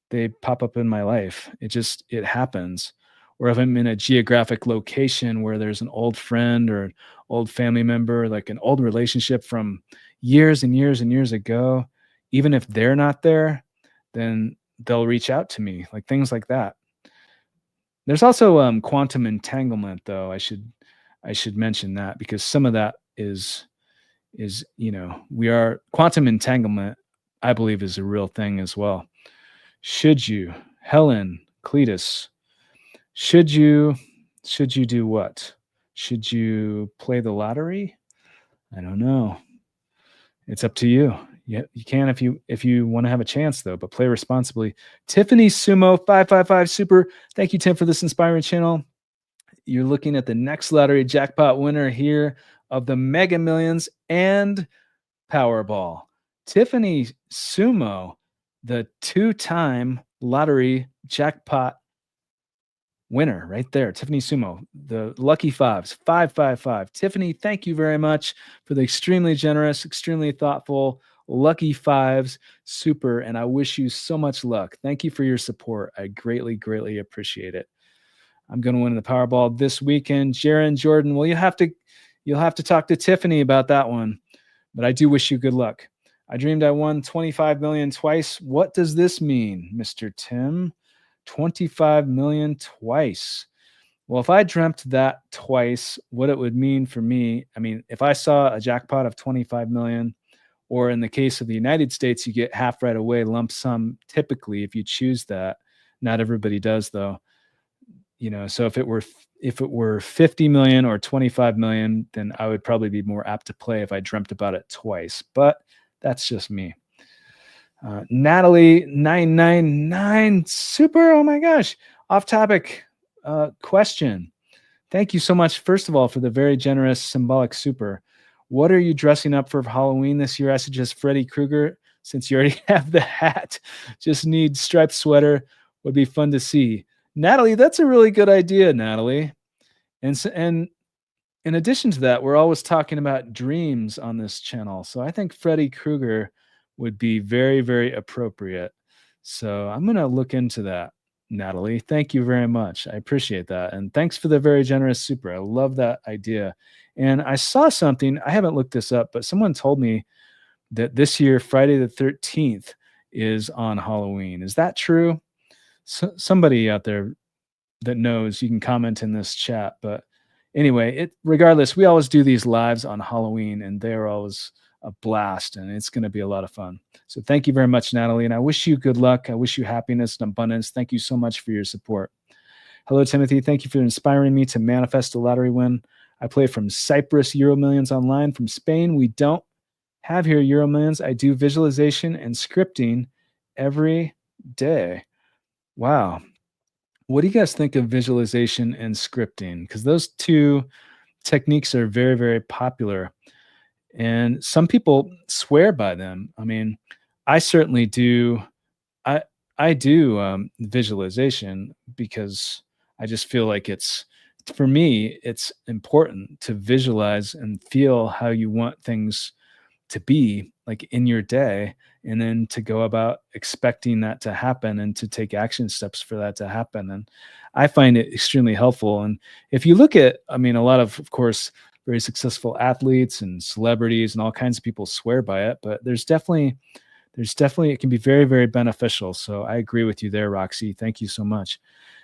they pop up in my life. It happens. Or if I'm in a geographic location where there's an old friend or an old family member, like an old relationship from years and years and years ago, even if they're not there, then they'll reach out to me, like things like that. There's also quantum entanglement, though. I should mention that because some of that is we are quantum entanglement. I believe is a real thing as well. Should you, Helen, Cletus, should you do what? Should you play the lottery? I don't know. It's up to you. You can if you want to have a chance though, but play responsibly. Tiffany Sumo 555 Super. Thank you, Tim, for this inspiring channel. You're looking at the next lottery jackpot winner here of the Mega Millions and Powerball. Tiffany Sumo, the two-time lottery jackpot winner right there. Tiffany Sumo, the lucky fives, 555. Tiffany, thank you very much for the extremely generous, extremely thoughtful lucky fives. Super. And I wish you so much luck. Thank you for your support. I greatly, greatly appreciate it. I'm going to win the Powerball this weekend. Jaron Jordan, well, you'll have to talk to Tiffany about that one. But I do wish you good luck. I dreamed I won 25 million twice. What does this mean, Mr. Tim? 25 million twice. Well, if I dreamt that twice, what it would mean for me, I mean, if I saw a jackpot of 25 million, or in the case of the United States, you get half right away, lump sum, typically, if you choose that. Not everybody does, though. So if it were 50 million or 25 million, then I would probably be more apt to play if I dreamt about it twice. But that's just me. Natalie 999 Super. Oh my gosh. Off topic question. Thank you so much, first of all, for the very generous symbolic super. What are you dressing up for Halloween this year? I suggest Freddy Krueger, since you already have the hat. Just need striped sweater. Would be fun to see. Natalie, that's a really good idea, Natalie. And in addition to that, we're always talking about dreams on this channel. So I think Freddy Krueger would be very, very appropriate. So I'm going to look into that, Natalie. Thank you very much. I appreciate that. And thanks for the very generous super. I love that idea. And I saw something, I haven't looked this up, but someone told me that this year, Friday the 13th is on Halloween. Is that true? So, somebody out there that knows, you can comment in this chat. But anyway, regardless, we always do these lives on Halloween, and they're always a blast, and it's going to be a lot of fun. So thank you very much, Natalie, and I wish you good luck. I wish you happiness and abundance. Thank you so much for your support. Hello, Timothy. Thank you for inspiring me to manifest a lottery win. I play from Cyprus Euro Millions online. From Spain, we don't have here Euro Millions. I do visualization and scripting every day. Wow. What do you guys think of visualization and scripting? Because those two techniques are very, very popular. And some people swear by them. I mean, I certainly do. I do visualization because I just feel like for me, it's important to visualize and feel how you want things to be like in your day, and then to go about expecting that to happen and to take action steps for that to happen. And I find it extremely helpful. And if you look at, I mean, a lot of course, very successful athletes and celebrities and all kinds of people swear by it, but there's definitely, it can be very, very beneficial. So I agree with you there, Roxy. Thank you so much.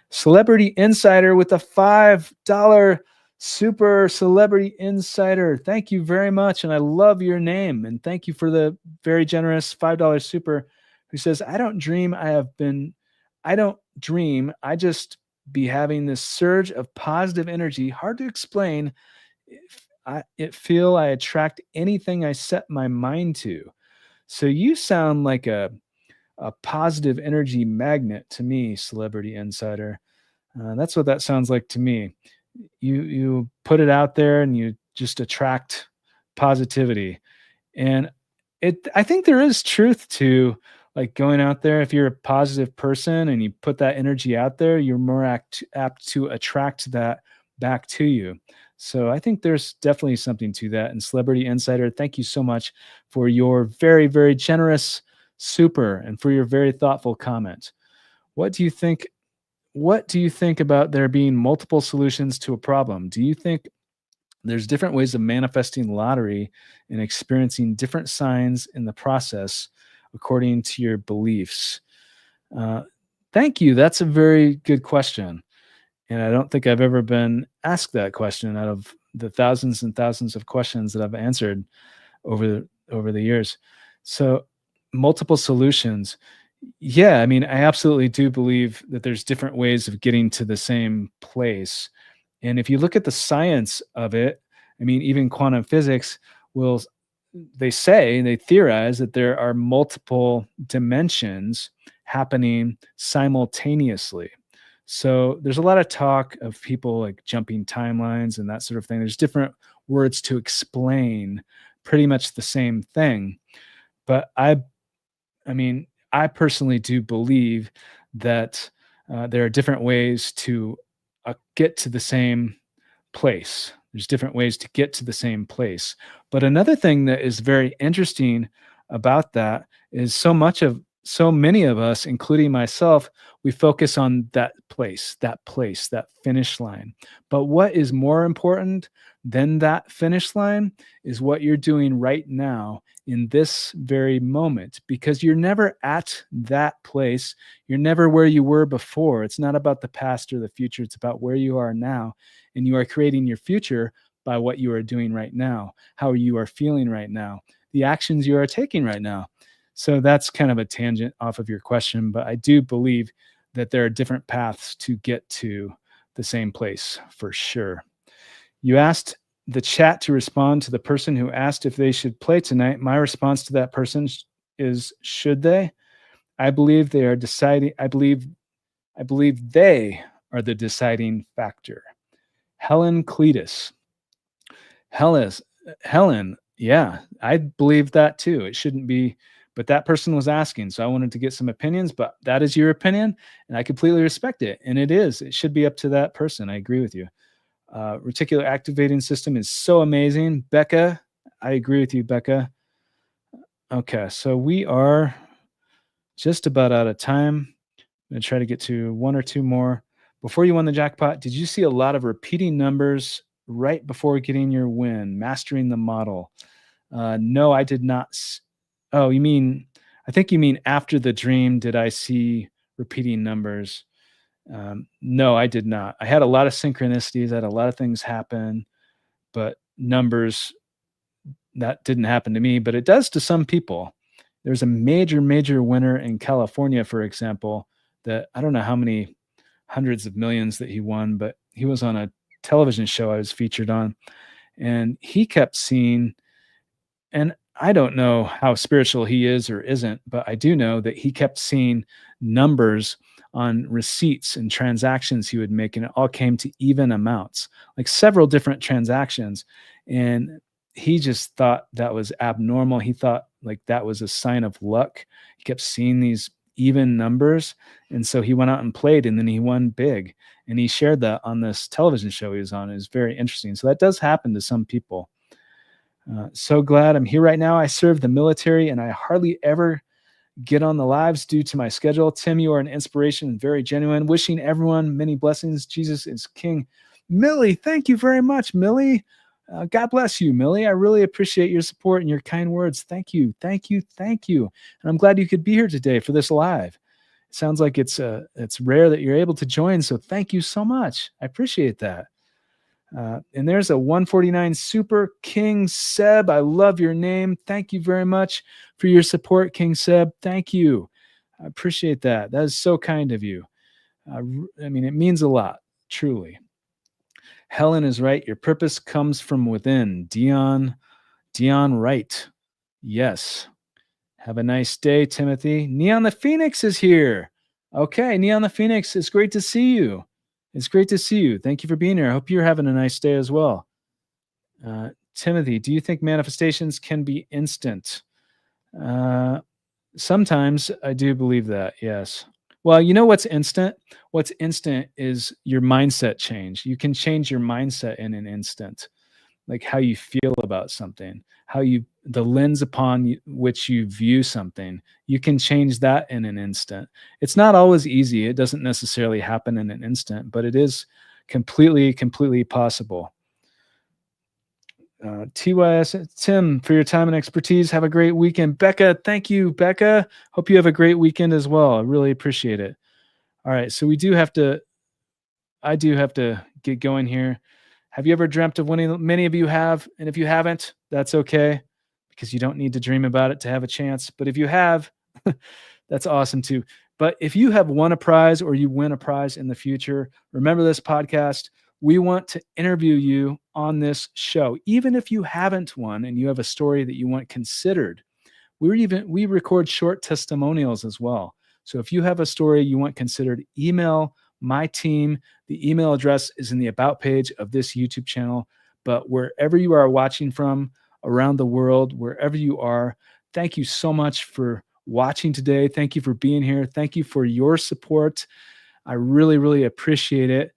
Celebrity Insider with a $5 Super Celebrity Insider. Thank you very much. And I love your name. And thank you for the very generous $5 Super, who says, I don't dream. I just be having this surge of positive energy. Hard to explain. I attract anything I set my mind to. So you sound like a positive energy magnet to me, Celebrity Insider. That's what that sounds like to me. You put it out there and you just attract positivity. And I think there is truth to like going out there. If you're a positive person and you put that energy out there, you're more apt to attract that back to you. So I think there's definitely something to that. And Celebrity Insider, thank you so much for your very, very generous super and for your very thoughtful comment. What do you think? What do you think about there being multiple solutions to a problem? Do you think there's different ways of manifesting lottery and experiencing different signs in the process according to your beliefs? Uh, Thank you. That's a very good question. And I don't think I've ever been asked that question out of the thousands and thousands of questions that I've answered over the years. So, multiple solutions. Yeah, I mean, I absolutely do believe that there's different ways of getting to the same place. And if you look at the science of it, I mean, even quantum physics will, they theorize that there are multiple dimensions happening simultaneously. So there's a lot of talk of people like jumping timelines and that sort of thing. There's different words to explain pretty much the same thing. But I mean, I personally do believe that there are different ways to get to the same place. There's different ways to get to the same place. But another thing that is very interesting about that is so many of us, including myself, we focus on that finish line. But what is more important than that finish line is what you're doing right now in this very moment, because you're never at that place. You're never where you were before. It's not about the past or the future. It's about where you are now. And you are creating your future by what you are doing right now, how you are feeling right now, the actions you are taking right now. So that's kind of a tangent off of your question, but I do believe that there are different paths to get to the same place for sure. You asked the chat to respond to the person who asked if they should play tonight. My response to that person is, should they? I believe they are deciding. I believe they are the deciding factor. Helen Cletus. Helen, yeah, I believe that too. It shouldn't be, but that person was asking, so I wanted to get some opinions, but that is your opinion, and I completely respect it. And it is. It should be up to that person. I agree with you. Reticular activating system is so amazing. Becca, I agree with you, Becca. Okay, so we are just about out of time. I'm going to try to get to one or two more. Before you won the jackpot, did you see a lot of repeating numbers right before getting your win, mastering the model? No, I did not. Oh, I think you mean after the dream, did I see repeating numbers? No, I did not. I had a lot of synchronicities. I had a lot of things happen, but numbers, that didn't happen to me, but it does to some people. There's a major, major winner in California, for example, that I don't know how many hundreds of millions that he won, but he was on a television show I was featured on, and he kept seeing, and I don't know how spiritual he is or isn't, but I do know that he kept seeing numbers on receipts and transactions he would make, and it all came to even amounts, like several different transactions. And he just thought that was abnormal. He thought like that was a sign of luck. He kept seeing these even numbers. And so he went out and played, and then he won big. And he shared that on this television show he was on. It was very interesting. So that does happen to some people. So glad I'm here right now. I serve the military, and I hardly ever get on the lives due to my schedule. Tim, you are an inspiration and very genuine. Wishing everyone many blessings. Jesus is King. Millie, thank you very much, Millie. God bless you, Millie. I really appreciate your support and your kind words. Thank you, thank you, thank you. And I'm glad you could be here today for this live. It sounds like it's rare that you're able to join, so thank you so much. I appreciate that. And there's a 149 Super King Seb. I love your name. Thank you very much for your support, King Seb. Thank you. I appreciate that. That is so kind of you. I mean, it means a lot, truly. Helen is right. Your purpose comes from within. Dion Wright. Yes. Have a nice day, Timothy. Neon the Phoenix is here. Okay, Neon the Phoenix, it's great to see you. It's great to see you. Thank you for being here. I hope you're having a nice day as well. Timothy, do you think manifestations can be instant? Uh, Sometimes I do believe that. Yes. Well, you know what's instant? What's instant is your mindset change. You can change your mindset in an instant, like how you feel about something, the lens upon which you view something. You can change that in an instant. It's not always easy. It doesn't necessarily happen in an instant, but it is completely possible. TYS, Tim, for your time and expertise. Have a great weekend. Becca, thank you, Becca. Hope you have a great weekend as well. I really appreciate it. All right, so I do have to get going here. Have you ever dreamt of winning? Many of you have, and if you haven't, that's okay, because you don't need to dream about it to have a chance. But if you have, that's awesome too. But if you have won a prize or you win a prize in the future, remember this podcast. We want to interview you on this show. Even if you haven't won and you have a story that you want considered, we record short testimonials as well. So if you have a story you want considered, email my team. The email address is in the about page of this YouTube channel. But wherever you are watching from around the world, wherever you are, thank you so much for watching today. Thank you for being here. Thank you for your support. I really appreciate it.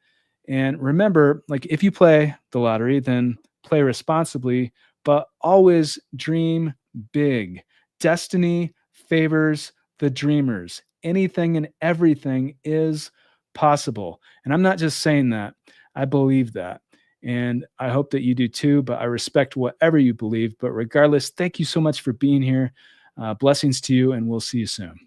And remember, like, if you play the lottery, then play responsibly, but always dream big. Destiny favors the dreamers. Anything and everything is possible. And I'm not just saying that, I believe that. And I hope that you do too, but I respect whatever you believe. But regardless, thank you so much for being here. Blessings to you, and we'll see you soon.